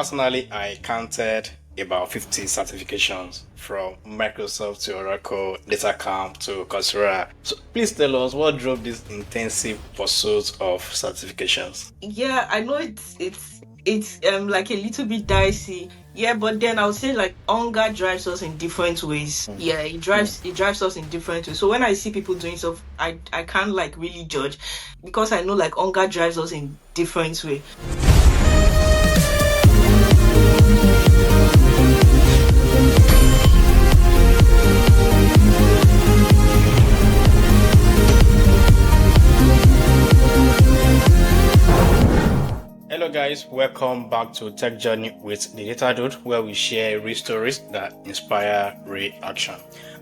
Personally, I counted about 50 certifications from Microsoft to Oracle, DataCamp to Coursera. So please tell us what drove this intensive pursuit of certifications. Yeah, I know it's like a little bit dicey. Yeah, but then I would say like hunger drives us in different ways. Mm. Yeah, it drives us in different ways. So when I see people doing stuff, I can't like really judge because I know like hunger drives us in different way. Hello guys, welcome back to Tech Journey with the Data Dude, where we share real stories that inspire real action.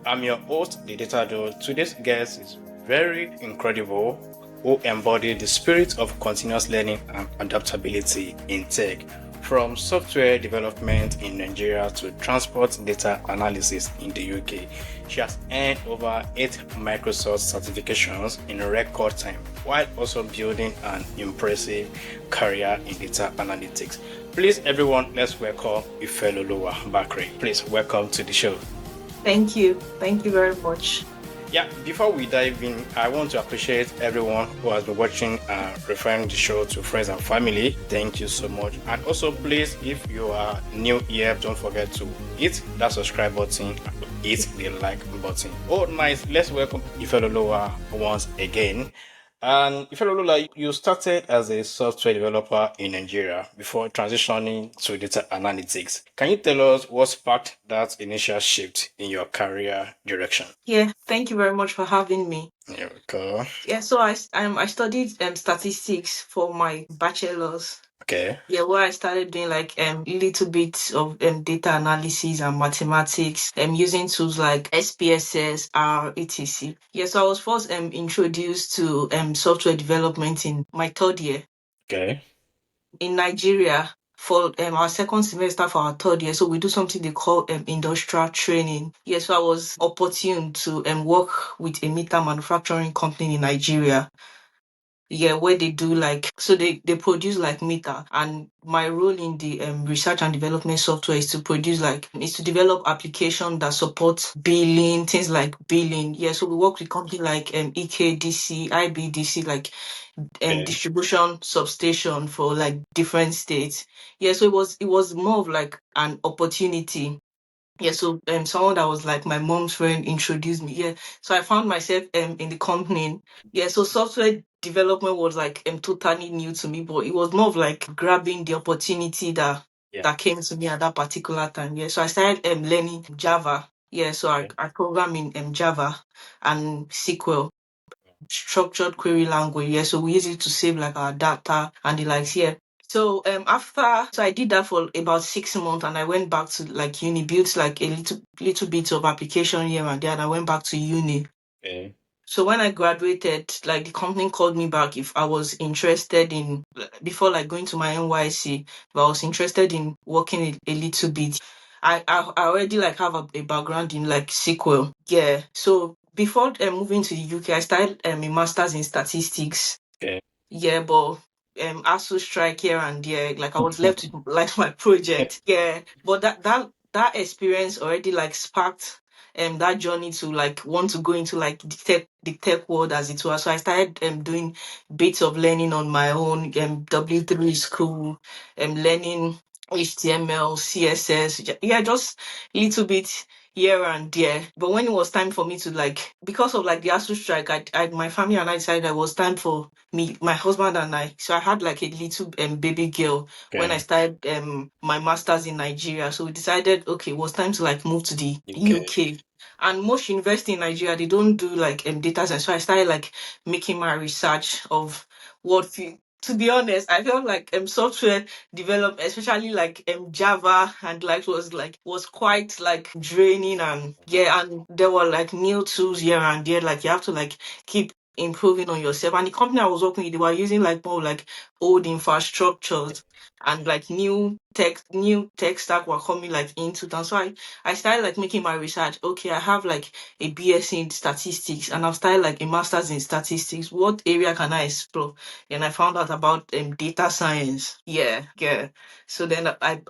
I'm your host, the Data Dude. Today's guest is very incredible, who embody the spirit of continuous learning and adaptability in tech. From software development in Nigeria to transport data analysis in the UK, she has earned over 8 Microsoft certifications in a record time, while also building an impressive career in data analytics. Please, everyone, let's welcome Ifeloluwa Bakare. Please welcome to the show. Thank you. Thank you very much. Yeah, before we dive in, I want to appreciate everyone who has been watching and referring the show to friends and family. Thank you so much. And also, please, if you are new here, don't forget to hit that subscribe button and hit the like button. Oh, nice. Let's welcome Ifeloluwa once again. And Ifeloluwa, you started as a software developer in Nigeria before transitioning to data analytics. Can you tell us what sparked that initial shift in your career direction? Yeah, thank you very much for having me. Here we go. Yeah, so I studied statistics for my bachelor's. Okay. Yeah, where I started doing like little bits of data analysis and mathematics using tools like SPSS, R, etc. Yeah, so I was first introduced to software development in my third year Okay. in Nigeria for our second semester for our third year. So we do something they call industrial training. Yeah, so I was opportune to work with a meter manufacturing company in Nigeria. Yeah, where they do like so they produce like meter, and my role in the research and development software is to develop application that supports billing, things like billing. Yeah, so we work with company like EKDC, IBDC, like Okay. distribution substation for like different states. Yeah, so it was more of like an opportunity. Yeah, so someone that was like my mom's friend introduced me. Yeah, so I found myself in the company. Yeah, so software development was like totally new to me, but it was more of like grabbing the opportunity that Yeah. that came to me at that particular time. Yeah, so I started learning Java. Yeah, so I, Okay. I program in Java and SQL, structured query language. Yeah, so we use it to save like our data and the likes. Yeah. So I did that for about 6 months, and I went back to like uni, built like a little bit of application here and there, and I went back to uni. Okay. So when I graduated, like the company called me back if I was interested in before like going to my NYC, if I was interested in working a little bit. I already like have a background in like SQL. Yeah. So before moving to the UK, I started a master's in statistics. Okay. Yeah, but ASU strike here and there. Like I was left with like my project. Yeah, but that experience already like sparked that journey to like want to go into like the tech world as it was. So I started doing bits of learning on my own. W3 school, learning HTML, CSS. Yeah, just little bit here and there. But when it was time for me to like, because of like the ASU strike, my family and I decided it was time for me, my husband and I. So I had like a little baby girl when I Okay. started my masters in Nigeria. So we decided, okay, it was time to like move to the Okay. UK. And most university in Nigeria, they don't do like data science. So I started like making my research of to be honest, I felt like software develop, especially like Java and was quite like draining, and yeah, and there were like new tools here and there, like you have to like keep improving on yourself. And the company I was working with, they were using like more like old infrastructures and like new tech stack were coming like into town. So I started like making my research. Okay, I have like a BS in statistics and I've started like a master's in statistics. What area can I explore? And I found out about data science. Yeah, yeah. So then I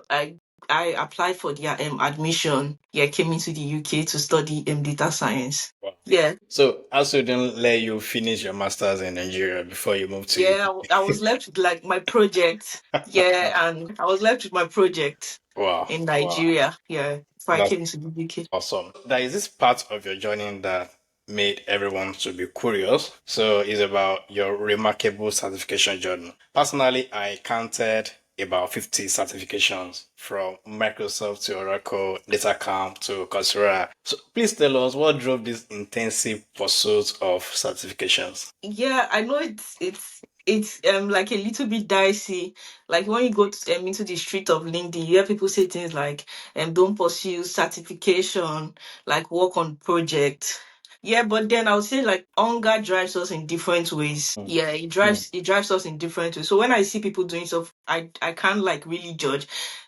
applied for their admission. Yeah, came into the UK to study data science. Wow. Yeah, So also didn't let you finish your masters in Nigeria before you moved to yeah. UK. I was left with like my project. Yeah, and I was left with my project Wow. in Nigeria. Yeah, before I That's came to the UK. awesome. There is this part of your journey that made everyone to be curious. So it's about your remarkable certification journey. Personally, I counted about 50 certifications from Microsoft to Oracle, DataCamp to Coursera. So please tell us what drove this intensive pursuit of certifications. Yeah, I know it's like a little bit dicey. Like when you go into the street of LinkedIn, you hear people say things like don't pursue certification, like work on project. Yeah, but then I would say like hunger drives us in different ways. Mm. Yeah, it drives us in different ways. So when I see people doing stuff, I can't like really judge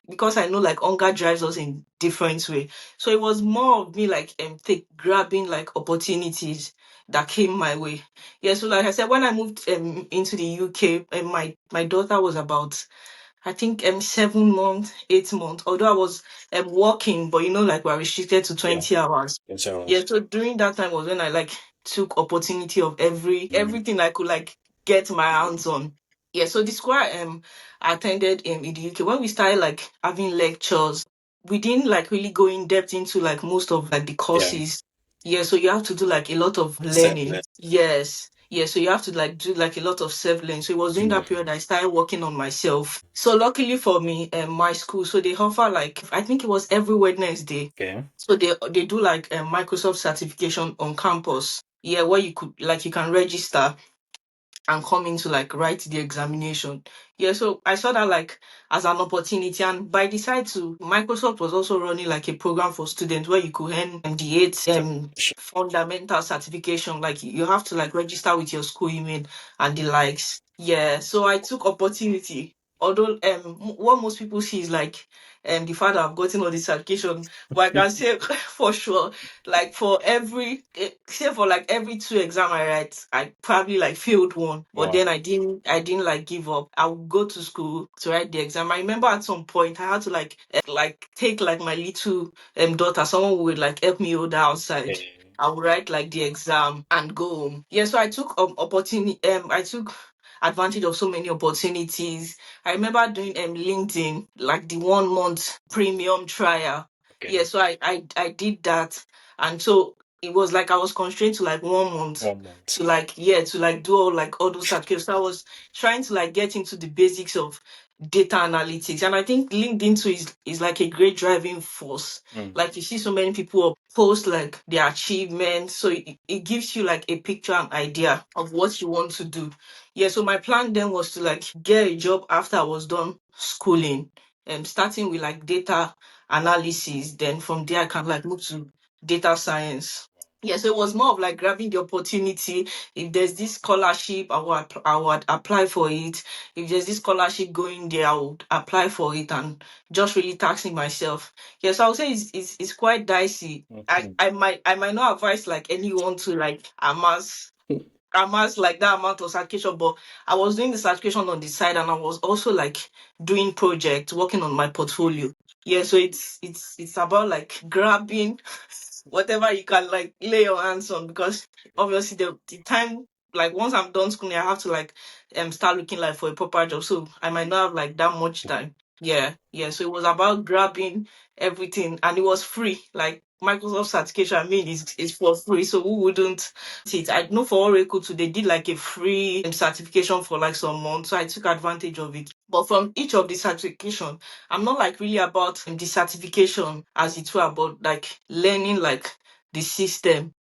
because I know like hunger drives us in different way. So it was more of me like take grabbing like opportunities that came my way. Yeah, so like I said, when I moved into the UK, my daughter was about I think 7 months, 8 months. Although I was working, but like we're restricted to Yeah, 20 hours. Yeah, insurance. so during that time was when I like took opportunity of everything I could like get my hands on. Yeah, so the school I attended in the UK, when we started like having lectures, we didn't like really go in depth into like most of like the Yeah, courses. Yeah, so you have to do like a lot of learning. self-led. Yes. Yeah, so you have to like do like a lot of self-learning. So it was during that period I started working on myself. So luckily for me, my school, so they offer like I think it was every Wednesday. Okay. So they do like a Microsoft certification on campus. Yeah, where you could like you can register and come in to like write the examination. Yeah, so I saw that like as an opportunity, and by the side too, Microsoft was also running like a program for students where you could earn the eight fundamental certification. Like you have to like register with your school email and the likes. Yeah, so I took opportunity. Although what most people see is like the fact that I've gotten all this certification, but I can say for sure like for say for like every two exam I write, I probably like failed one. But Wow. then I didn't like give up. I would go to school to write the exam. I remember at some point I had to like take like my little daughter, someone who would like help me hold her outside. Okay. I would write like the exam and go home. Yeah, so I took opportunity I took advantage of so many opportunities. I remember doing LinkedIn, like the 1 month premium trial. Okay. Yeah, so I did that. And so it was like I was constrained to like 1 month 1 month. to like to like do all those certificates. So I was trying to like get into the basics of data analytics. And I think LinkedIn too is like a great driving force. Mm. Like you see so many people post like their achievements. So it gives you like a picture and idea of what you want to do. Yeah, so my plan then was to like get a job after I was done schooling and starting with like data analysis. Then from there I can like move to data science. Yeah, so it was more of like grabbing the opportunity. If there's this scholarship, I would apply for it. If there's this scholarship going there, I would apply for it and just really taxing myself. Yes, I would say it's quite dicey. Mhm. I might not advise like anyone to like amass like that amount of certification, but I was doing the certification on the side and I was also like doing projects, working on my portfolio. Yeah, so it's about like grabbing whatever you can like lay your hands on because obviously the time like once I'm done schooling I have to like start looking like for a proper job. So I might not have like that much time. Yeah, yeah. So it was about grabbing everything and it was free. Like Microsoft certification, I mean, is for free. So who wouldn't it? I know for Oracle too, they did like a free certification for like some months. So I took advantage of it. But from each of the certification, I'm not like really about the certification as it were, about like learning like the system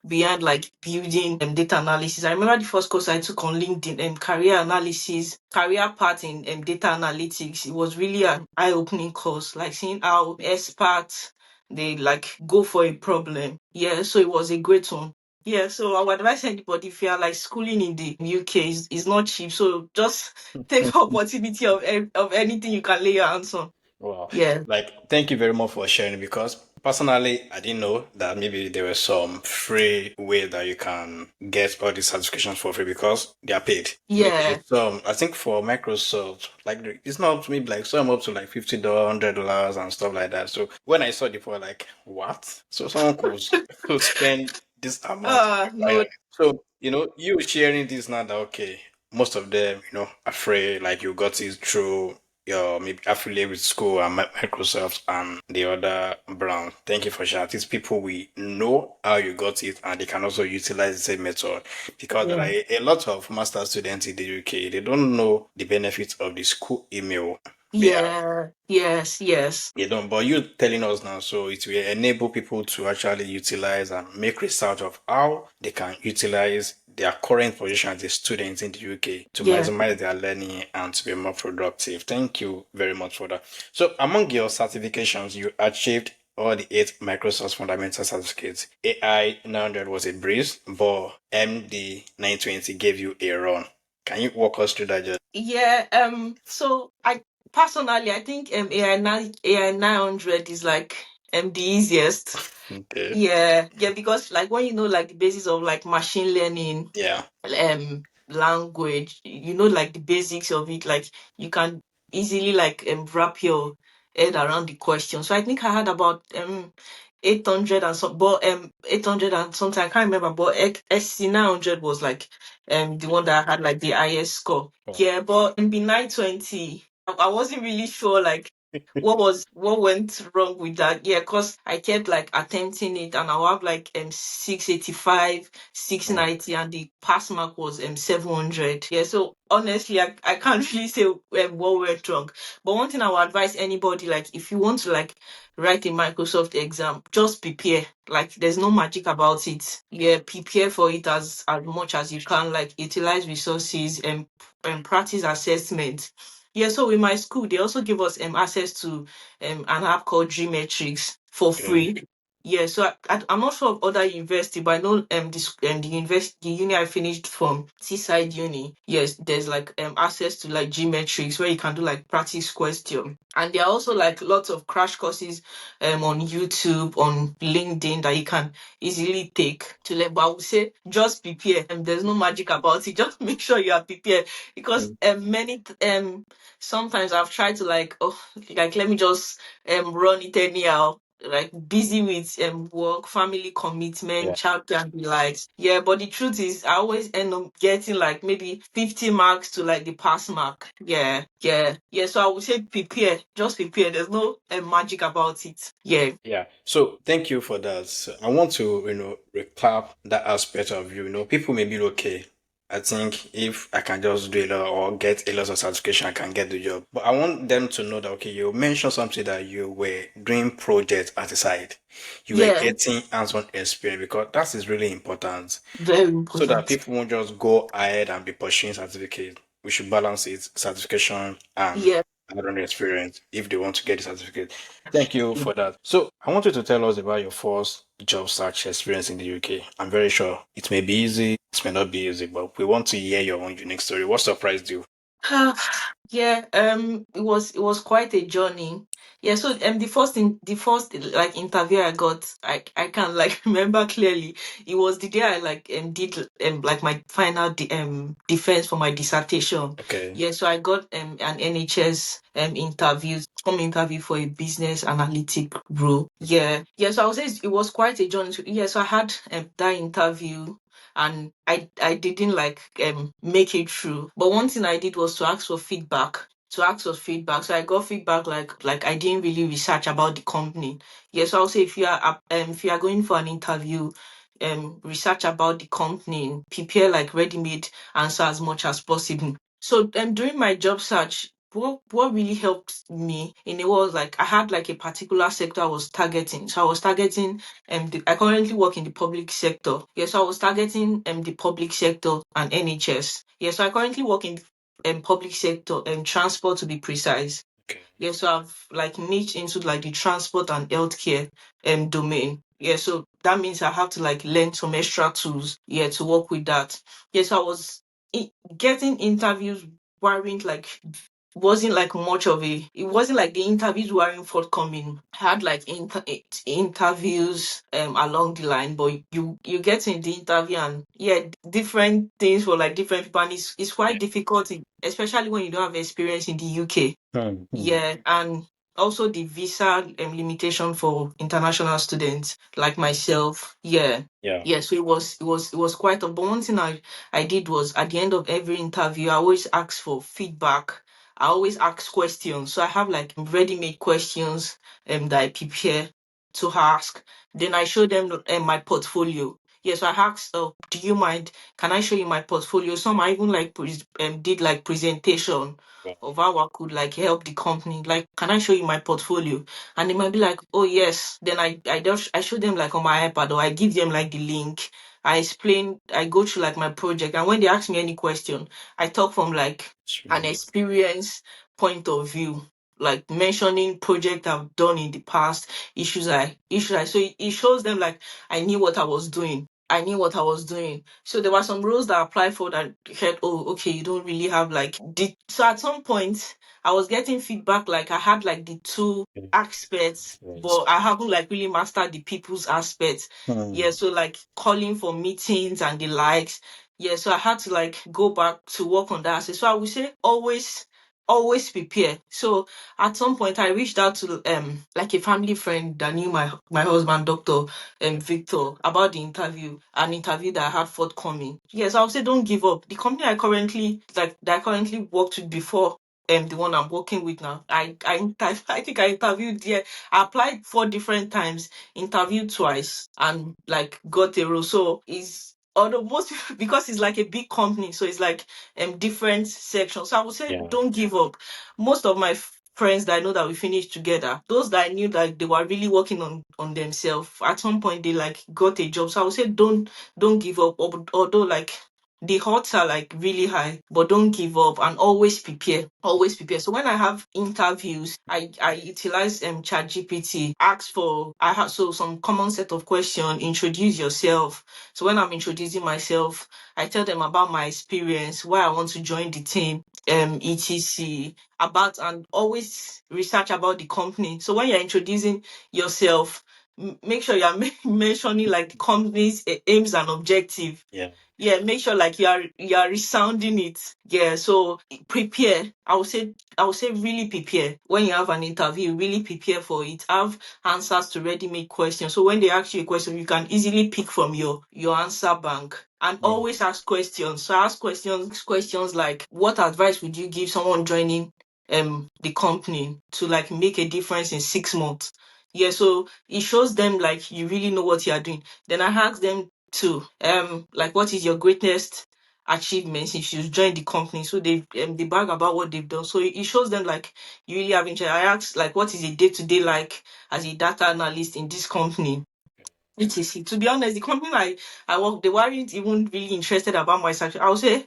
behind like building data analysis. I remember the first course I took on LinkedIn and career analysis, career path in data analytics. It was really an eye-opening course, like seeing how experts they like go for a problem. Yeah, so it was a great one. Yeah, so I would advise anybody if you are like schooling in the UK is not cheap. So just take opportunity of anything you can lay your hands on. Wow. Yeah. Like, thank you very much for sharing because personally, I didn't know that maybe there were some free way that you can get all these certifications for free because they are paid. Maybe Yeah. some, I think for Microsoft, like it's not maybe like some up to like $50, $100 and stuff like that. So when I saw the poor, like, what? So someone could spend this amount. No. So, you sharing this now that okay, most of them, are free, like you got it through your maybe affiliate with school and Microsoft and the other brand. Thank you for sharing. These people we know how you got it and they can also utilize the same method because there are Yeah. a lot of master students in the UK. They don't know the benefits of the school email. They have Yeah. Yes. Yes. they don't, but you telling us now, so it will enable people to actually utilize and make research of how they can utilize their current position as a student in the UK to Yeah. maximize their learning and to be more productive. Thank you very much for that. So, among your certifications, you achieved all the 8 Microsoft fundamental certificates. AI 900 was a breeze, but MD 920 gave you a run. Can you walk us through that? Just Yeah. So I personally I think AI 900 is like the easiest. okay. Yeah. Yeah, because like when you know like the basis of like machine learning, Yeah. language, you know, like the basics of it, like you can easily like wrap your head around the question. So I think I had about 800 and some, but 800 and something, I can't remember, but SC 900 was like the one that had like the highest score. Oh. Yeah, but MB 920, I wasn't really sure like what went wrong with that. Yeah, because I kept like attempting it and I'll have like 685, Mm. 690, and the pass mark was 700. Yeah, so honestly I can't really say what went wrong. But one thing I would advise anybody, like if you want to like write a Microsoft exam, just prepare. Like there's no magic about it. Yeah, prepare for it as much as you can, like utilize resources and practice assessment. Yeah, so in my school, they also give us access to an app called Gmetrics for Okay. free. Yeah, so I'm not sure of other university, but I know the uni I finished from, Seaside Uni. Yes, there's like access to like Gmetrics where you can do like practice question, and there are also like lots of crash courses on YouTube, on LinkedIn that you can easily take to learn. But I would say just prepare. There's no magic about it. Just make sure you are prepared because Mm. sometimes I've tried to like, oh, like let me just run it anyhow, like busy with work, family commitment, Yeah. childcare and the likes. Yeah, but the truth is I always end up getting like maybe 50 marks to like the pass mark. Yeah, yeah, yeah. So I would say prepare, just prepare. There's no magic about it. Yeah. Yeah. So thank you for that. So I want to, recap that aspect of people may be okay. I think if I can just do a lot or get a lot of certification, I can get the job. But I want them to know that okay, you mentioned something that you were doing projects at the side. You were Yeah, getting hands-on experience because that is really important. very So that important. people won't just go ahead and be pursuing certificate. We should balance it, certification and Yeah. hands-on experience if they want to get the certificate. Thank you for that. So I want you to tell us about your first job search experience in the UK. I'm very sure it may be easy, it may not be easy, but we want to hear your own unique story. What surprised you? Yeah, it was quite a journey. Yeah, so the first like interview I got, I can like remember clearly. It was the day I like did like my final defense for my dissertation. Okay. Yeah, so I got an NHS some interview for a business analytic role. Yeah, yeah. So I would say it was quite a journey. Yeah, so I had that interview and I didn't like make it through. But one thing I did was to ask for feedback. So I got feedback like I didn't really research about the company. Yes, I'll say if you are going for an interview, research about the company, prepare like ready-made answer as much as possible. So during my job search, what really helped me in it was like I had like a particular sector I was targeting. So I was targeting I currently work in the public sector. Yes, so I was targeting the public sector and NHS. Yes, so I currently work in public sector and transport to be precise. Okay. Yeah, so I've like niched into like the transport and healthcare domain. Yeah, so that means I have to like learn some extra tools, yeah, to work with that. Yes, I was getting interviews weren't like wasn't like much of a it wasn't like the interviews weren't forthcoming. I had like interviews along the line, but you get in the interview and yeah, different things for like different people, and it's quite difficult, especially when you don't have experience in the UK. Yeah, and also the visa limitation for international students like myself. Yeah. Yeah. Yeah, so it was quite a but one thing I did was at the end of every interview I always ask for feedback. I always ask questions. So I have like ready-made questions that I prepare to ask. Then I show them my portfolio. Yes, I asked, do you mind? Can I show you my portfolio? Some I even like did like presentation Wow. of how I could like help the company. Like, can I show you my portfolio? And they might be like, oh yes. Then I show them like on my iPad, or I give them like the link. I explain, I go through like my project, and when they ask me any question, I talk from like It's an really experience point of view, like mentioning project I've done in the past, issues I so it shows them like I knew what I was doing. I knew what I was doing. So there were some roles that I applied for that said, oh, okay, you don't really have like the so at some point I was getting feedback like I had like the two good. aspects, Yes. but I haven't like really mastered the people's aspects. Yeah, so like calling for meetings and the likes. Yeah, so I had to like go back to work on that aspect. So I would say always prepare. So at some point I reached out to like a family friend that knew my husband, Dr. Victor, about the interview, an interview that I had forthcoming. Yes, I would say don't give up. The company I currently worked with before the one I'm working with now. I think I interviewed there. I applied 4 different times, interviewed twice, and like got a role. So it's although most because it's like a big company, so it's like different sections. So I would say Yeah. don't give up. Most of my friends that I know that we finished together, those that I knew that they were really working on themselves, at some point they like got a job. So I would say don't give up. Although like the odds are like really high, but don't give up and always prepare. Always prepare. So when I have interviews, I utilize ChatGPT, ask for I have so some common set of questions, introduce yourself. So when I'm introducing myself, I tell them about my experience, why I want to join the team, etc. About and always research about the company. So when you're introducing yourself, make sure you're mentioning like the company's aims and objective. Yeah. Yeah, make sure like you are resounding it. Yeah, so prepare. I would say really prepare. When you have an interview, really prepare for it. Have answers to ready-made questions. So when they ask you a question, you can easily pick from your answer bank. And Yeah. always ask questions. So ask questions like, what advice would you give someone joining the company to like make a difference in 6 months? Yeah, so it shows them like you really know what you are doing. Then I ask them to like, what is your greatest achievement since you joined the company? So they brag about what they've done. So it shows them like you really have interest. I asked like, what is a day to day like as a data analyst in this company? etc. To be honest, the company I work, they weren't even really interested about my search. I would say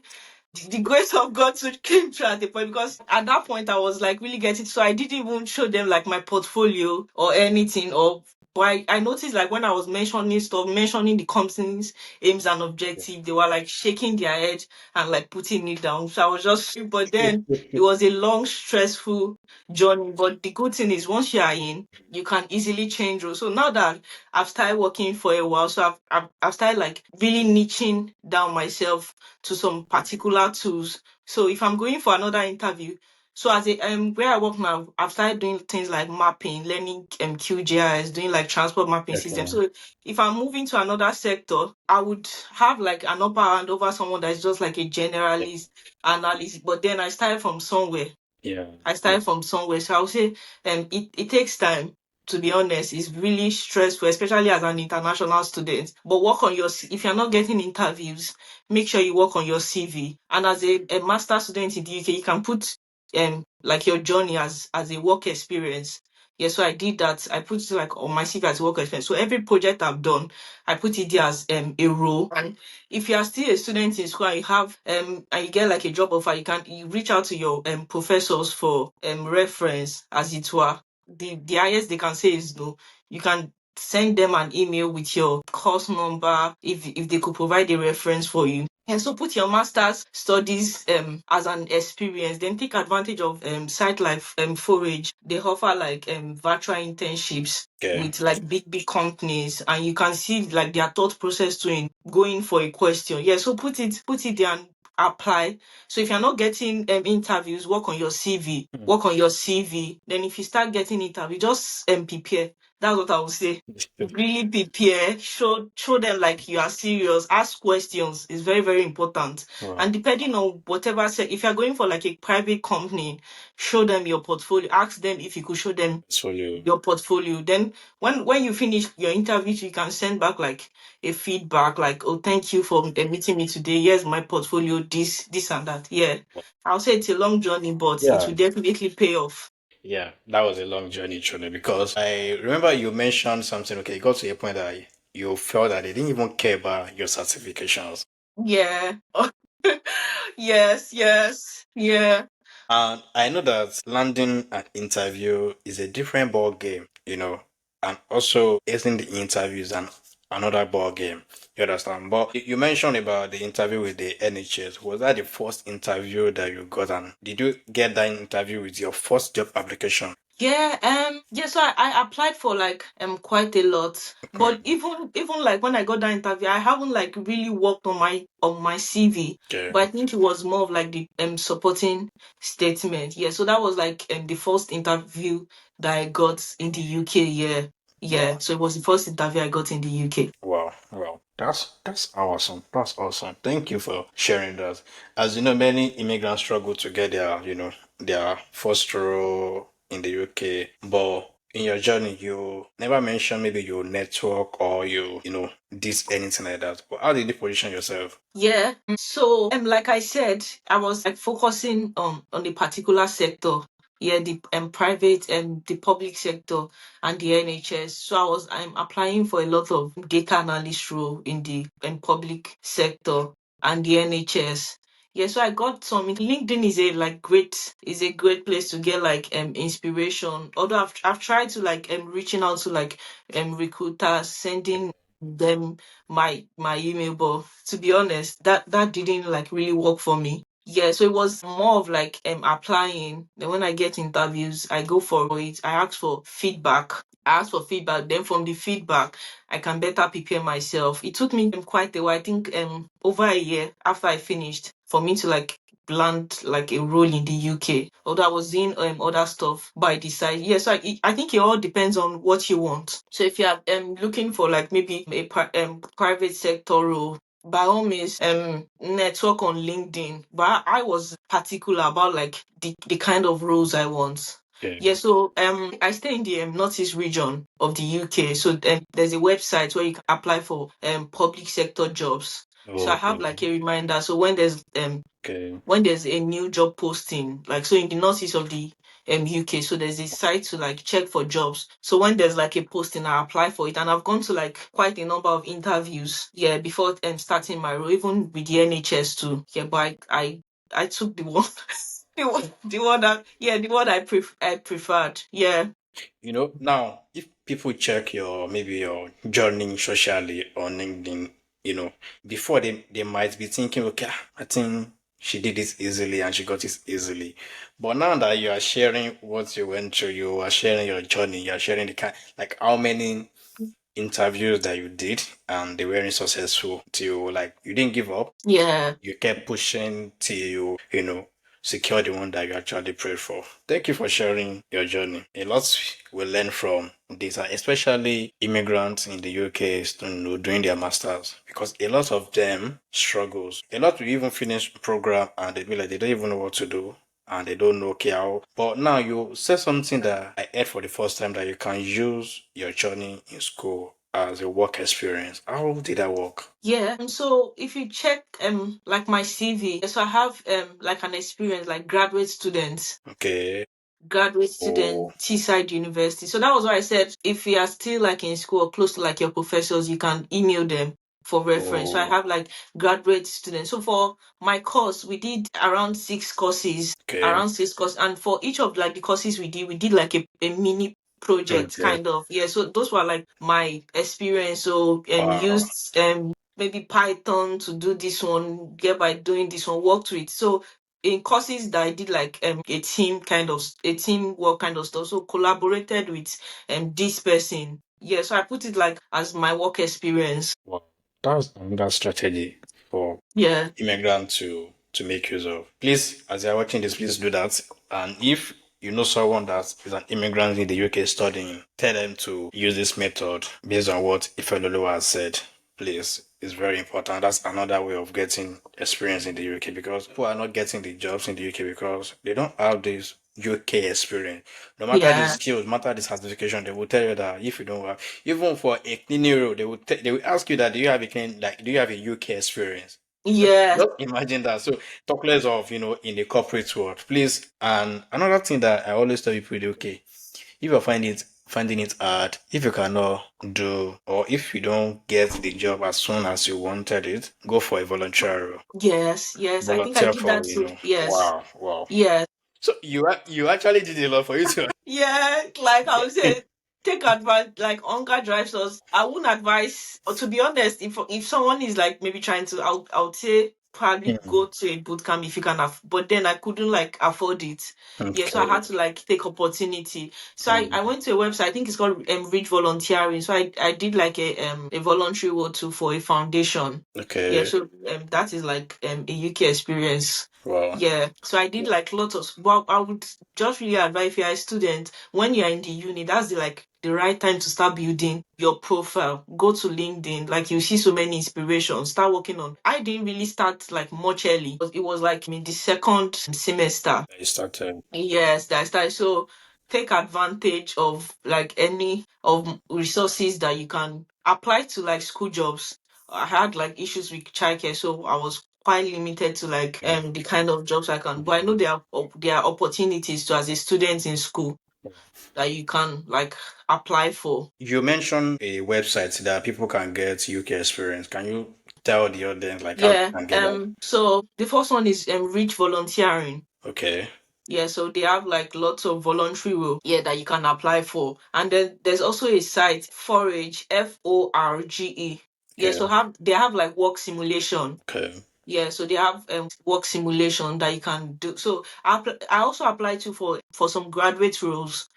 the grace of God to came through at the point, because at that point I was like really getting, so I didn't even show them like my portfolio or anything. Or but I noticed like when I was mentioning the company's aims and objectives, they were like shaking their head and like putting it down. So I was just, but then it was a long, stressful journey. But the good thing is once you are in, you can easily change roles. So now that I've started working for a while, so I've started like really niching down myself to some particular tools. So if I'm going for another interview, so as a where I work now, I've started doing things like mapping, learning QGIS, doing like transport mapping system. Okay. So if I'm moving to another sector, I would have like an upper hand over someone that's just like a Yeah. generalist analyst. But then I started from somewhere. Yeah. I started from somewhere. So I would say it takes time. To be honest, it's really stressful, especially as an international student. But work on if you're not getting interviews, make sure you work on your CV. And as a master student in the UK, you can put like your journey as a work experience. Yeah, so I did that. I put it like on my CV as work experience. So every project I've done, I put it there as a role. And if you are still a student in school and you have and you get like a job offer, you reach out to your professors for reference, as it were. The highest they can say is no. You can send them an email with your course number if they could provide a reference for you. And so put your master's studies as an experience. Then take advantage of site like Forage. They offer like virtual internships with like big companies, and you can see like their thought process to in going for a question. Yeah, so put it there and apply. So if you're not getting interviews, work on your CV. Work on your CV. Then if you start getting interview, just prepare. That's what I would say. Really prepare. Show them like you are serious. Ask questions. It's very, very important. Wow. And depending on whatever if you're going for like a private company, show them your portfolio. Ask them if you could show them your portfolio. Then when you finish your interview, you can send back like a feedback, like, oh, thank you for meeting me today. Here's my portfolio, this and that. Yeah. I'll say it's a long journey, but it will definitely pay off. Yeah, that was a long journey, truly, because I remember you mentioned something. Okay, it got to a point that you felt that they didn't even care about your certifications. Yeah. Yes, yeah. And I know that landing an interview is a different ball game, and also acing the interviews and another ball game. You understand? But you mentioned about the interview with the NHS. Was that the first interview that you got? And did you get that interview with your first job application? Yeah, so I applied for like quite a lot. But even like when I got that interview, I haven't like really worked on my CV. But I think it was more of like the supporting statement. Yeah, so that was like the first interview that I got in the UK. Yeah. Yeah. Wow. So it was the first interview I got in the UK. Wow, that's awesome. That's awesome. Thank you for sharing that. As you know, many immigrants struggle to get their first role in the UK. But in your journey, you never mentioned maybe your network or this anything like that. But how did you position yourself? Yeah. So like I said, I was like focusing on a particular sector. Yeah, the private and the public sector and the NHS. So I'm applying for a lot of data analyst role in the public sector and the NHS. Yeah, so I got some. LinkedIn is a great place to get like inspiration. Although I've tried to like reaching out to like recruiters, sending them my email, but to be honest, that didn't like really work for me. Yeah, so it was more of like applying. Then when I get interviews, I go for it. I ask for feedback. Then from the feedback, I can better prepare myself. It took me quite a while. I think over a year after I finished for me to like land like a role in the UK. Although I was doing other stuff by the side. Yeah, so I think it all depends on what you want. So if you're looking for like maybe a private sector role, by all means network on LinkedIn. But I was particular about like the kind of roles I want. Yeah, so I stay in the northeast region of the UK. So there's a website where you can apply for public sector jobs. So I have like a reminder. So when there's a new job posting, like so in the northeast of the UK, so there's a site to like check for jobs. So when there's like a posting, I apply for it, and I've gone to like quite a number of interviews, yeah, before starting my role, even with the NHS too. Yeah, but I took the one, the one I preferred. Yeah. Now, if people check maybe your journey socially on LinkedIn, before they might be thinking, okay, I think she did this easily and she got this easily. But now that you are sharing what you went through, you are sharing your journey, you are sharing the kind, like how many interviews that you did and they weren't successful till like you didn't give up. Yeah. You kept pushing till you secure the one that you actually prayed for. Thank you for sharing your journey. A lot we learn from this, especially immigrants in the UK doing their masters, because a lot of them struggles. A lot will even finish program and they be like they don't even know what to do and they don't know okay how. But now you said something that I heard for the first time, that you can use your journey in school as a work experience. How did that work? Yeah, so if you check like my CV, so I have like an experience like graduate student, Okay. Teesside University. So that was why I said if you are still like in school or close to like your professors, you can email them for reference. So I have like graduate students. So for my course, we did around 6 courses, Okay. and for each of like the courses we did like a mini project Okay. kind of. Yeah, so those were like my experience. So Wow. used maybe Python to do this one, get by doing this one, worked with. So in courses that I did like a teamwork kind of stuff. So collaborated with this person. Yeah, so I put it like as my work experience. Wow. That's another strategy for Yeah. immigrant to make use of. Please, as you're watching this, please do that. And if you know someone that is an immigrant in the UK studying, tell them to use this method based on what Ifeloluwa has said. Please, it's very important. That's another way of getting experience in the UK because people are not getting the jobs in the UK because they don't have this UK experience. No matter the Yeah. skills, no matter the certification, they will tell you that if you don't have, even for a cleaning role, they will ask you that do you have a do you have a UK experience? Yes. Just imagine that. So talk less of, in the corporate world, please. And another thing that I always tell people, okay, if you're finding it hard, if you cannot do, or if you don't get the job as soon as you wanted it, go for a volunteer role. Yes. Yes. I think I Volunteer did for, that too. Yes. wow, wow. Yes. So you actually did a lot for you to. Yeah, like I would say, take advantage. Like hunger drives us. I wouldn't advise, or to be honest, if someone is like maybe trying to, I would say probably Hmm. go to a boot camp if you can. But then I couldn't like afford it. Yeah, so I Okay. had to like take opportunity. So I Hmm. went to a website. I think it's called Reach Volunteering. So I did like a voluntary work too for a foundation. Yeah, Okay. so that is like a UK experience. Wow. Yeah, so I did like lots of, well, I would just really advise if you're a student, when you're in the uni, that's the right time to start building your profile. Go to LinkedIn, like you see so many inspirations, start working on. I didn't really start like much early. It was like in the second semester. You started. Yes, that I started. So take advantage of like any of resources that you can apply to like school jobs. I had like issues with childcare, so I was quite limited to like the kind of jobs I can. But I know there are opportunities to as a student in school that you can like apply for. You mentioned a website that people can get UK experience. Can you tell the audience like how they Yeah. can get that? So the first one is Reach Volunteering. Okay. Yeah, so they have like lots of voluntary role, yeah, that you can apply for. And then there's also a site, Forage, Forge. Yeah, Okay. so they have like work simulation. Okay. Yeah, so they have work simulation that you can do. So I also applied to for some graduate roles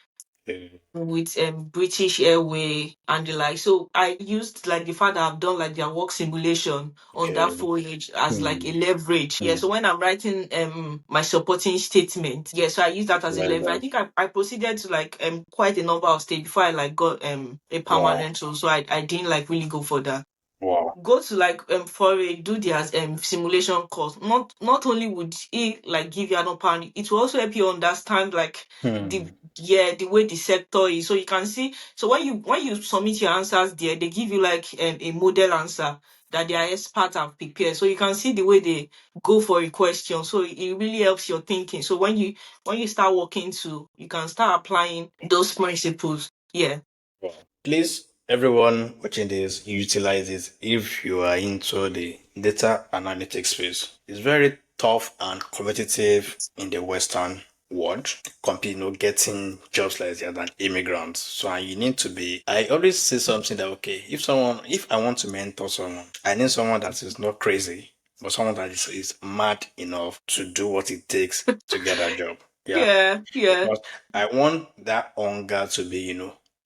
Okay. with British Airway and the like. So I used like the fact that I've done like their work simulation on that Okay. foliage as like a Hmm. leverage. Yeah. So Hmm. when I'm writing my supporting statement, yeah, so I use that as a Like leverage. I that. think I proceeded to like quite a number of stages before I like got a Wow. permanent role. So I didn't like really go for that. Wow. Go to like for a do their simulation course. Not only would it like give you an upper, it will also help you understand like the Hmm. the way the sector is. So you can see. So when you submit your answers there, they give you like a model answer that their experts have prepared. So you can see the way they go for a question. So it really helps your thinking. So when you start working to, you can start applying those principles. Yeah. Wow. Please, everyone watching this, utilize it if you are into the data analytics space. It's very tough and competitive in the Western world. Compete, getting jobs like that than immigrants. So you need to be. I always say something that okay, if I want to mentor someone, I need someone that is not crazy, but someone that is mad enough to do what it takes to get a job. Yeah, Yeah. Yeah. because I want that hunger to be,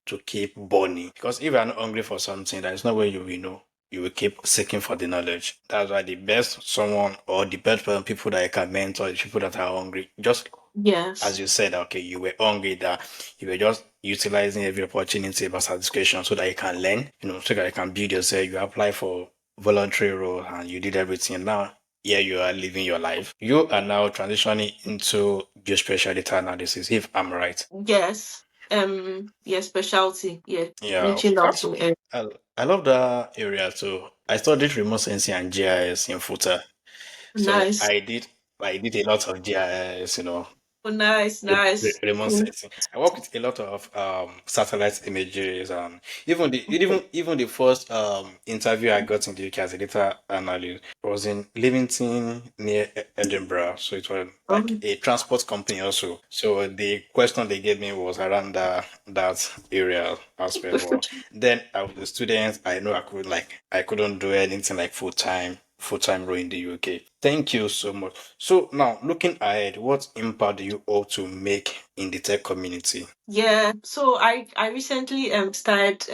to keep burning. Because if you're not hungry for something, there's no way you will keep seeking for the knowledge. That's why the best someone or the best people that you can mentor is people that are hungry. Just as Yes. you said, okay, you were hungry, that you were just utilizing every opportunity about education so that you can learn, so that you can build yourself. You apply for voluntary role and you did everything. Now, here you are living your life. You are now transitioning into geospatial data analysis, if I'm right. Yes. Yeah, specialty. Yeah. Yeah, Reaching out that's to I love that area too. I studied remote sensing and GIS in Futa. So nice. I did a lot of GIS. nice, nice. remote Cool. sensing. I work with a lot of satellite images, and even the first interview I got in the UK as a data analyst was in Leamington near Edinburgh. So it was like Um, a transport company also. So the question they gave me was around that area aspect. But then I was a student. I know I couldn't do anything like full time role in the UK. Thank you so much. So now looking ahead, what impact do you hope to make in the tech community? yeah, so I recently started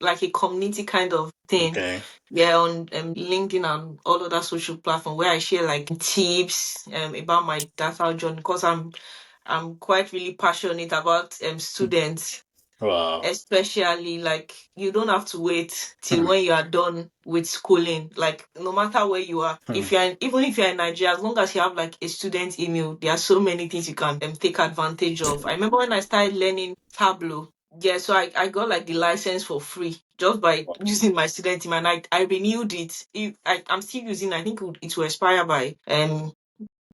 like a community kind of thing, Okay. yeah, on LinkedIn and all other social platform where I share like tips about my data journey because I'm quite really passionate about students, Wow. especially like you don't have to wait till when you are done with schooling, like no matter where you are, if you're even if you're in Nigeria, as long as you have like a student email, there are so many things you can take advantage of. I remember when I started learning Tableau, yeah, so I got like the license for free just by using my student email, and I renewed it. I'm still using, I think it will expire by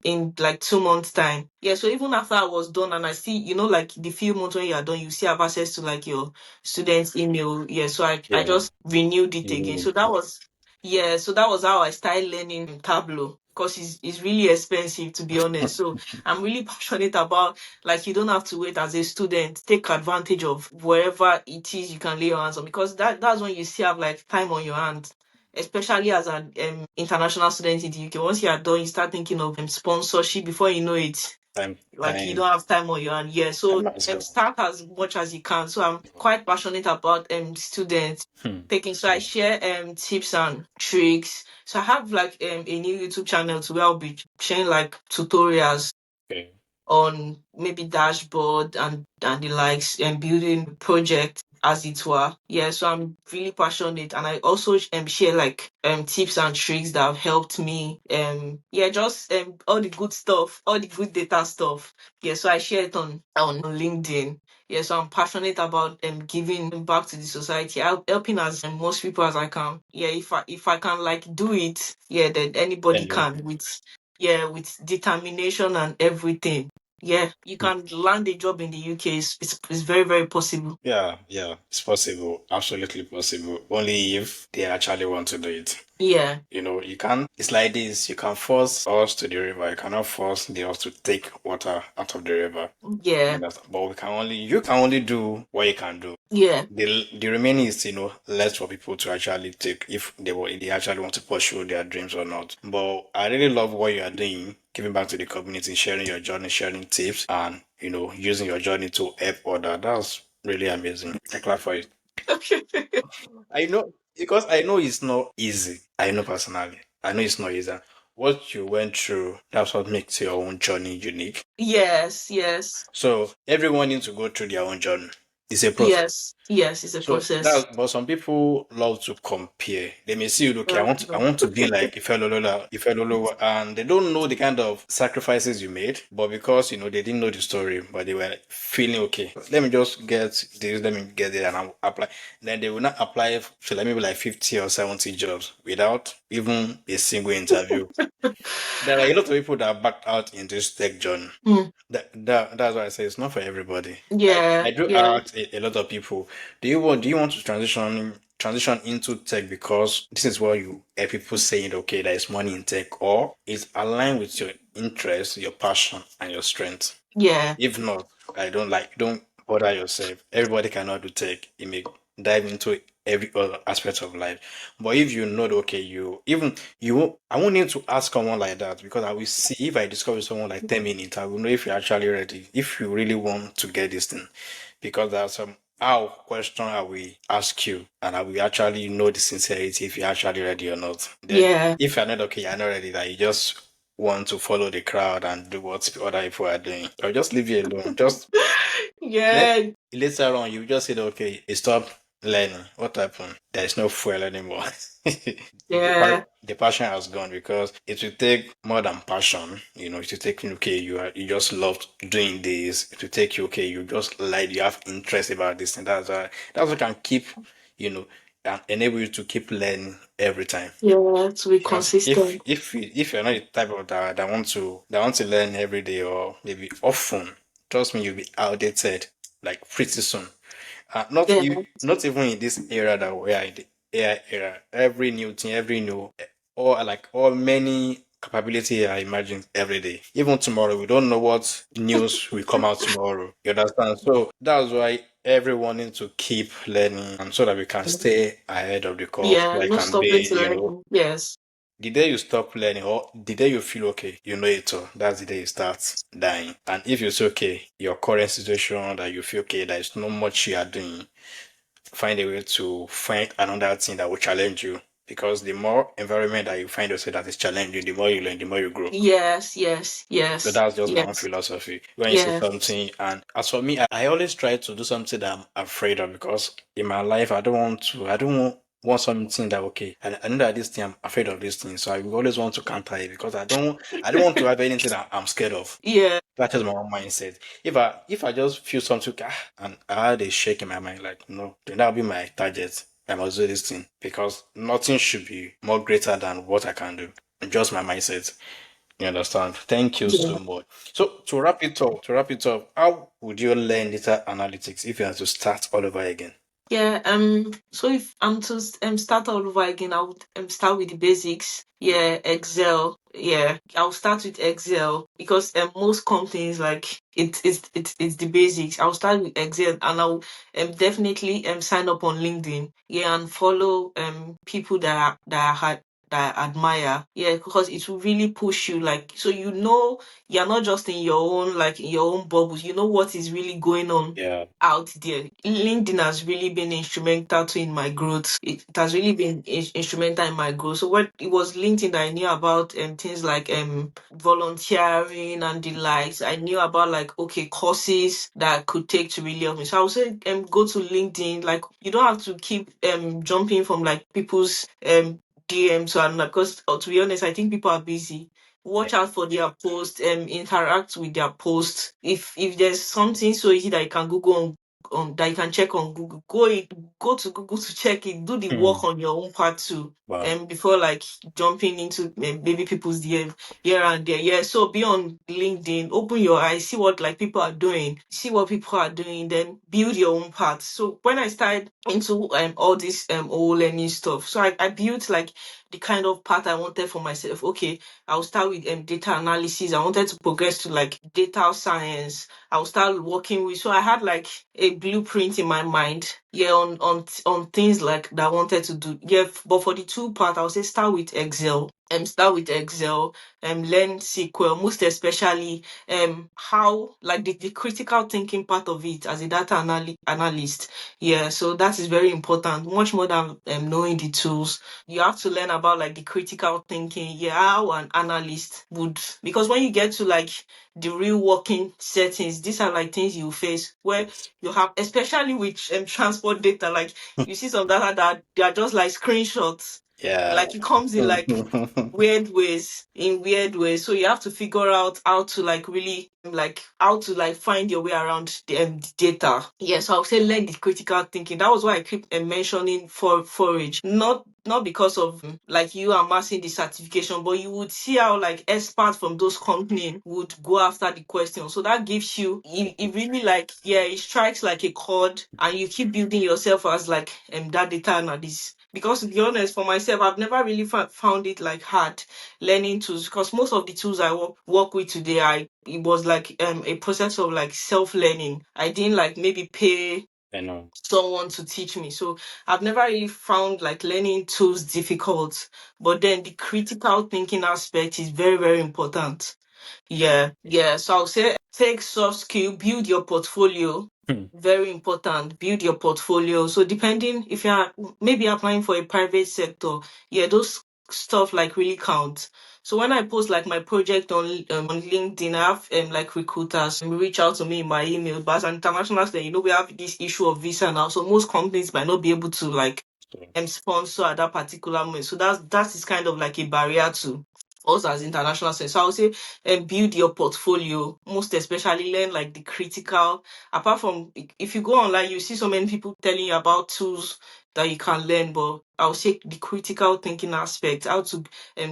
in like 2 months time. Yeah, so even after I was done and I see, like the few months when you are done, you still have access to like your student's email. Yeah, so I Yeah. just renewed it again. You So that was, yeah, so that was how I started learning Tableau because it's really expensive to be honest. So I'm really passionate about like you don't have to wait as a student, take advantage of wherever it is you can lay your hands on because that's when you still have like time on your hands, especially as an international student in the UK. Once you are done, you start thinking of sponsorship. Before you know it, time like you time don't have time on your hand. Yeah, so time has gone. start as much as you can. So I'm quite passionate about students Hmm. taking. So I share tips and tricks. So I have like a new YouTube channel to where I'll be sharing like tutorials Okay. on maybe dashboard and the likes and building project as it were. Yeah, so I'm really passionate and I also share like tips and tricks that have helped me. Yeah, just all the good stuff, all the good data stuff. Yeah, so I share it on LinkedIn. Yeah, so I'm passionate about giving back to the society, helping as most people as I can. Yeah, if I can like do it, yeah, then anybody Then can with determination and everything. Yeah, you can land a job in the UK. It's very, very possible. yeah, it's possible. Absolutely possible. Only if they actually want to do it. Yeah, You can't, it's like this, you can force us to the river. You cannot force the us to take water out of the river. You yeah, understand? But you can only do what you can do. yeah, The remaining is, less for people to actually take if they actually want to pursue their dreams or not. But I really love what you are doing, giving back to the community, sharing your journey, sharing tips, and using your journey to help others. That's really amazing. I clap for it. I know because I know it's not easy. I know personally. I know it's not easy. What you went through, that's what makes your own journey unique. yes, yes, So everyone needs to go through their own journey. It's a process. yes, yes. It's a So process. that, but some people love to compare. They may see, okay, I Uh, want, I want to be like Ifeloluwa, and they don't know the kind of sacrifices you made. But because they didn't know the story, but they were feeling okay. Let me just get this, let me get it, and I'll apply. Then they will not apply to like maybe like 50 or 70 jobs without even a single interview. There are a lot of people that backed out in this tech journey. mm, That's why I say it's not for everybody. I yeah, do yeah, ask a lot of people, do you want to transition into tech because this is what you hear people saying, okay, there is money in tech, or it's aligned with your interest, your passion, and your strength. yeah, If not, don't bother yourself. Everybody cannot do tech. You may dive into every other aspect of life. But if you know that, okay, I won't need to ask someone like that because I will see if I discover someone like 10 minutes, I will know if you're actually ready, if you really want to get this thing. Because there's some how question I will ask you and I will actually know the sincerity if you're actually ready or not. Then yeah, if you're not okay, you're not ready, that you just want to follow the crowd and do what other people are doing. I'll just leave you alone. Just let yeah, later on you just said, okay, stop learning. What happened? There is no fuel anymore. yeah, The passion has gone because it will take more than passion. It will take you, okay, you just love doing this. It will take you, okay, you just like you have interest about this, and that's what can keep, you know, and enable you to keep learning every time. Yeah, to be Because if consistent. if if you're not the type of that want to learn every day or maybe often, trust me, you'll be outdated like pretty soon. Yeah, Not even in this era that we are in the AI era. Every new thing, every new, or like all many capability I imagine every day. Even tomorrow, we don't know what news will come out tomorrow. You understand? So that's why everyone needs to keep learning, and so that we can stay ahead of the curve. yeah, Like not can stopping be, to learn. Yes. the day you stop learning or the day you feel okay, you know it all. That's the day you start dying. And if you say okay, your current situation that you feel okay, there's not much you are doing, find a way to find another thing that will challenge you. Because the more environment that you find yourself that is challenging, the more you learn, the more you grow. Yes, yes, So yes, that's just my own yes, philosophy. When you see yeah, something, and as for me, I always try to do something that I'm afraid of because in my life, I don't want something that okay, I know that this thing, I'm afraid of this thing, so I always want to counter it because I don't want to have anything that I'm scared of. yeah, That's just my own mindset. If I just feel something and I had a shake in my mind, like no, then that'll be my target. I must do this thing because nothing should be more greater than what I can do. Just my mindset. You understand? Thank you so yeah. much. So to wrap it up, how would you learn data analytics if you had to start all over again? Yeah, so if I'm to start all over again, I would start with the basics. Yeah, Excel. Yeah, I'll start with Excel because most companies like it's the basics. I'll start with Excel and I'll definitely sign up on LinkedIn. Yeah, and follow people that I admire. Yeah, because it will really push you like so you know you're not just in your own in your own bubbles. You know what is really going on Yeah. out there. LinkedIn has really been instrumental to in my growth. It has really been instrumental in my growth. So when it was LinkedIn that I knew about things like volunteering and the likes. I knew about like okay courses that I could take to really help me. So I would say go to LinkedIn. Like you don't have to keep jumping from like people's DMs and because to be honest, I think people are busy. Yeah. Watch out for their posts, interact with their posts. If there's something so easy that you can Google on that you can check on Google, go to Google to check it. Do the Hmm. work on your own part too. Wow. Before like jumping into maybe people's DM here and there. Yeah, so be on LinkedIn, open your eyes, see what like people are doing, see what people are doing, then build your own path. So when I started into all this all learning stuff, so I built like the kind of path I wanted for myself. Okay, I'll start with data analysis. I wanted to progress to like data science. I'll start working with. So I had like a blueprint in my mind. Yeah, on things like that I wanted to do. Yeah, but for the two part, I'll say start with Excel. Start with Excel. Learn SQL. Most especially how like the critical thinking part of it as a data analyst. Yeah, so that is very important. Much more than knowing the tools you have to learn about like the critical thinking, yeah, how an analyst would because when you get to like the real working settings, these are like things you face where you have especially with transport data, like you see some data that they are just like screenshots. Yeah. Like it comes in like weird ways. So you have to figure out how to like really like how to like find your way around the data. Yeah, so I would say learn the critical thinking. That was why I keep mentioning for forage. Not because of like you amassing the certification, but you would see how like experts from those companies would go after the question. So that gives you it really like yeah, it strikes like a chord and you keep building yourself as like that data analyst. Because to be honest, for myself, I've never really found it like hard learning tools because most of the tools I work with today, it was like a process of like self-learning. I didn't like maybe pay I know. someone to teach me. So I've never really found like learning tools difficult. But then the critical thinking aspect is very, very important. Yeah, yeah. So I'll say take soft skill, build your portfolio. Hmm. Very important. Build your portfolio. So depending if you're maybe applying for a private sector, yeah, those stuff like really count. So when I post like my project on LinkedIn, I have like recruiters reach out to me in my email. But as an international student, you know, we have this issue of visa now. So most companies might not be able to like sponsor at that particular moment. So that is kind of like a barrier to us as international students. So I would say build your portfolio, most especially learn like the critical. Apart from if you go online, you see so many people telling you about tools that you can learn, but I'll say the critical thinking aspect, how to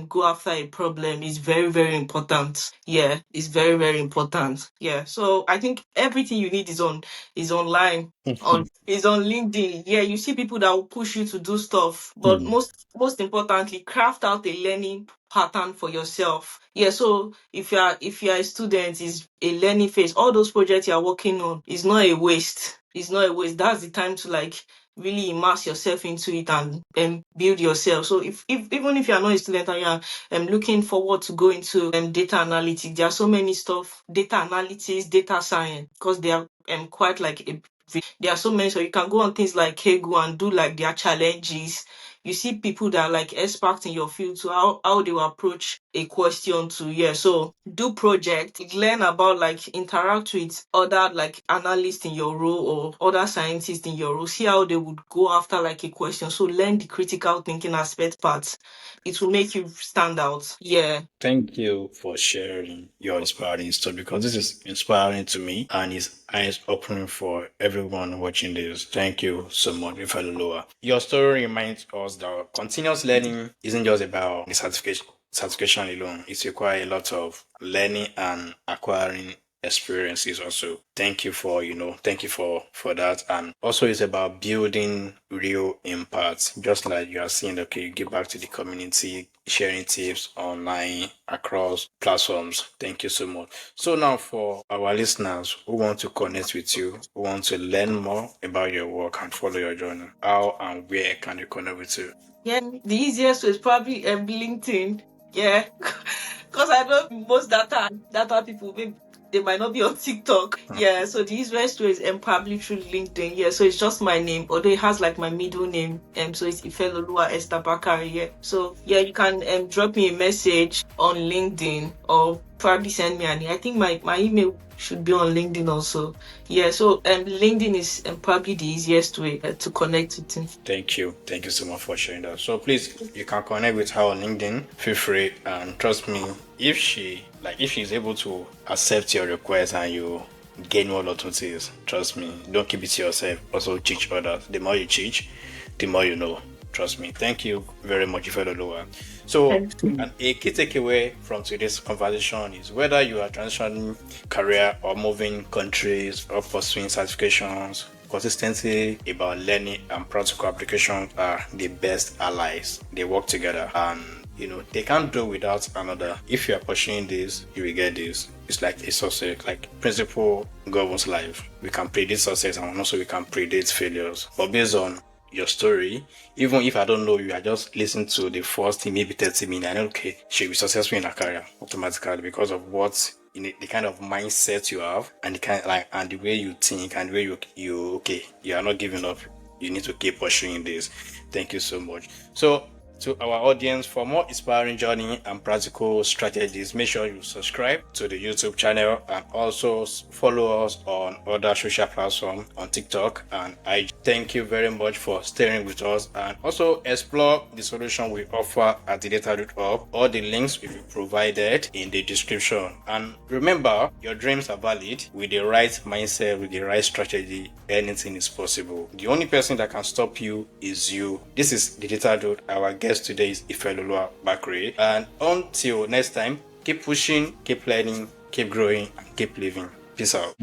go after a problem is very, very important. Yeah, it's very, very important. Yeah. So I think everything you need is online. Is on LinkedIn. Yeah, you see people that will push you to do stuff, but most importantly, craft out a learning pattern for yourself. Yeah, so if you're a student, is a learning phase. All those projects you're working on is not a waste. It's not a waste. That's the time to like really immerse yourself into it and build yourself. So if even if you're not a student and you're looking forward to go into data analytics, there are so many stuff, data analytics, data science, because they are quite like there are so many. So you can go on things like Kaggle and do like their challenges. You see people that are like experts in your field, so how they will approach a question to, yeah. So do project, learn about, like, interact with other like analysts in your role or other scientists in your role, see how they would go after like a question. So learn the critical thinking aspect part. It will make you stand out. Yeah. Thank you for sharing your inspiring story, because this is inspiring to me and is eyes opening for everyone watching this. Thank you so much, Ifeloluwa. Your story reminds us that continuous learning isn't just about the certification alone. It requires a lot of learning and acquiring experiences also. Thank you for that. And also it's about building real impact, just like you are saying, okay, give back to the community, sharing tips online across platforms. Thank you so much. So now for our listeners who want to connect with you, who want to learn more about your work and follow your journey, how and where can they connect with you? Yeah, the easiest way is probably LinkedIn. Yeah, because I know most data people, maybe they might not be on TikTok. Yeah, so the easiest way is probably through LinkedIn. Yeah, so it's just my name, although it has like my middle name. So it's Ifeloluwa Esther Bakare. Yeah, so yeah, you can drop me a message on LinkedIn or probably send me I think my email should be on LinkedIn also. Yeah, so LinkedIn is probably the easiest way to connect with him. Thank you. Thank you so much for sharing that. So please, you can connect with her on LinkedIn. Feel free, and trust me, if she's able to accept your request and you gain more opportunities, trust me, don't keep it to yourself. Also teach others. The more you teach, the more you know. Trust me. Thank you very much, Ifeloluwa. So, a key takeaway from today's conversation is whether you are transitioning career or moving countries or pursuing certifications, consistency about learning and practical applications are the best allies. They work together, and they can't do without another. If you are pursuing this, you will get this. It's like a success, like principle governs life. We can predict success and also we can predict failures. But based on your story, even if I don't know you, I just listen to the first thing, maybe 30 minutes, I know, okay, she'll be successful in her career automatically because of what the kind of mindset you have and the kind and the way you think and the way you are not giving up. You need to keep pursuing this. Thank you so much. So to our audience, for more inspiring journey and practical strategies, make sure you subscribe to the YouTube channel and also follow us on other social platforms on TikTok and IG. Thank you very much for staying with us, and also explore the solution we offer at the Data Hub. All the links will be provided in the description. And remember, your dreams are valid. With the right mindset, with the right strategy, anything is possible. The only person that can stop you is you. This is the Data Hub. Our guest today is Ifeloluwa Bakare. And until next time, keep pushing, keep learning, keep growing, and keep living. Peace out.